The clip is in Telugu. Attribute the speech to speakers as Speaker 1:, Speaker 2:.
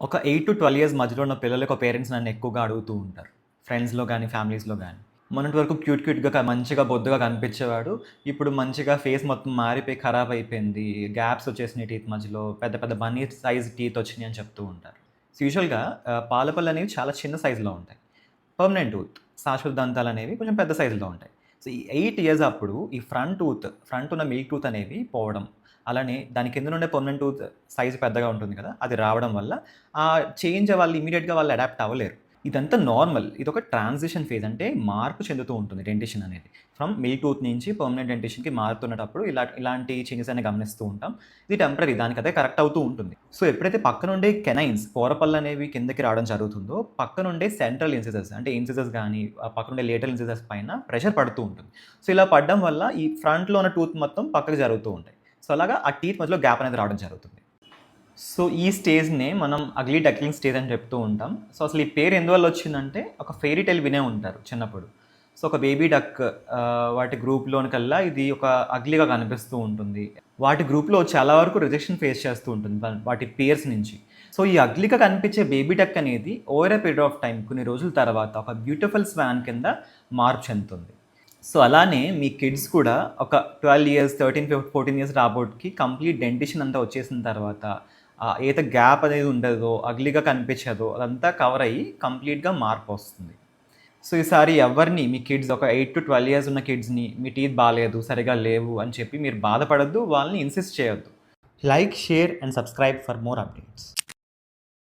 Speaker 1: ఒక 8-12 ఇయర్స్ మధ్యలో ఉన్న పిల్లలు ఒక పేరెంట్స్ నన్ను ఎక్కువగా అడుగుతూ ఉంటారు. ఫ్రెండ్స్‌లో గానీ, ఫ్యామిలీస్‌లో గానీ. మొన్నటి వరకు క్యూట్‌గా మంచిగా బొద్దుగా కనిపించేవాడు. ఇప్పుడు మంచిగా ఫేస్ మొత్తం మారిపోయి ఖరాబ్ అయిపోయింది. గ్యాప్స్ వచ్చేసినాయి టీత్ మధ్యలో. పెద్ద పెద్ద బన్నీ సైజ్ టీత్ వచ్చినాయి అని చెప్తూ ఉంటారు. సో, యూజువల్‌గా పాల పళ్ళనేవి చాలా చిన్న సైజులో ఉంటాయి. పర్మనెంట్ టూత్ శాశ్వత దంతాలనేవి కొంచెం పెద్ద సైజులో ఉంటాయి. సో, ఈ 8 ఇయర్స్ అప్పుడు ఈ ఫ్రంట్ ఉన్న మిల్క్ టూత్ అనేవి పోవడం. అలానే దాని కిందనుండే పర్మనెంట్ టూత్ సైజ్ పెద్దగా ఉంటుంది కదా! అది రావడం వల్ల ఆ చేంజ్ వాళ్ళు ఇమ్మీడియేట్‌గా వాళ్ళు అడాప్ట్ అవ్వలేరు. ఇదంతా నార్మల్. ఇదొక ట్రాన్సిషన్ ఫేజ్. అంటే మార్పు చెందుతూ ఉంటుంది డెంటిషన్ అనేది. ఫ్రమ్ మిల్క్ టూత్ నుంచి పర్మనెంట్ డెంటిషన్‌కి మారుతున్నటప్పుడు ఇలాంటి చేంజెస్ అనేవి గమనిస్తూ ఉంటాం. ఇది టెంపరరీ. దానికదే కరెక్ట్ అవుతూ ఉంటుంది. సో, ఎప్పుడైతే పక్కనుండే కెనైన్స్ పోరపళ్ళనేవి కిందకి రావడం జరుగుతుందో, పక్కనుండే సెంట్రల్ ఇన్సిసర్స్ అంటే ఇన్సిసర్స్ గాని, పక్కనుండే లేటరల్ ఇన్సిసర్స్ పైన ప్రెషర్ పడుతూ ఉంటుంది. సో, ఇలా పడడం వల్ల ఈ ఫ్రంట్‌లో ఉన్న టూత్ మొత్తం పక్కకి జరుగుతూ ఉంటాయి. సో, అలాగా ఆ టీత్ మధ్యలో గ్యాప్ అనేది రావడం జరుగుతుంది. సో, ఈ స్టేజ్‌నే మనం అగ్లీ డక్లింగ్ స్టేజ్ అని చెప్తూ ఉంటాం. సో, అసలు ఈ పేరు ఎందువల్ల వచ్చిందంటే, ఒక ఫెయిరీ టేల్ వినే ఉంటారు చిన్నప్పుడు. సో, ఒక బేబీ డక్ వాటి గ్రూప్‌లోనికల్లా ఇది ఒక అగ్లీగా కనిపిస్తూ ఉంటుంది. వాటి గ్రూప్‌లో చాలా వరకు రిజెక్షన్ ఫేస్ చేస్తూ ఉంటుంది వాటి పియర్స్ నుంచి. సో, ఈ అగ్లీగా కనిపించే బేబీ డక్ అనేది over a period of time కొన్ని రోజుల తర్వాత ఒక బ్యూటిఫుల్ స్వాన్ కింద మార్పు చెందుతుంది. సో, అలానే మీ కిడ్స్ కూడా ఒక 12 ఇయర్స్, 14 ఇయర్స్ రాబోటికి కంప్లీట్ డెంటిషన్ అంతా వచ్చేసిన తర్వాత ఏదైతే గ్యాప్ అనేది ఉండదో, అగ్లీగా కనిపించదో అదంతా కవర్ అయ్యి కంప్లీట్‌గా మార్పొస్తుంది. సో, ఈసారి ఎవరిని మీ కిడ్స్ ఒక 8-12 ఇయర్స్ ఉన్న కిడ్స్‌ని మీ టీత్ బాలేదు, సరిగ్గా లేవు అని చెప్పి మీరు బాధపడొద్దు. వాళ్ళని ఇన్సిస్ట్ చేయొద్దు. Like, share and subscribe for more updates.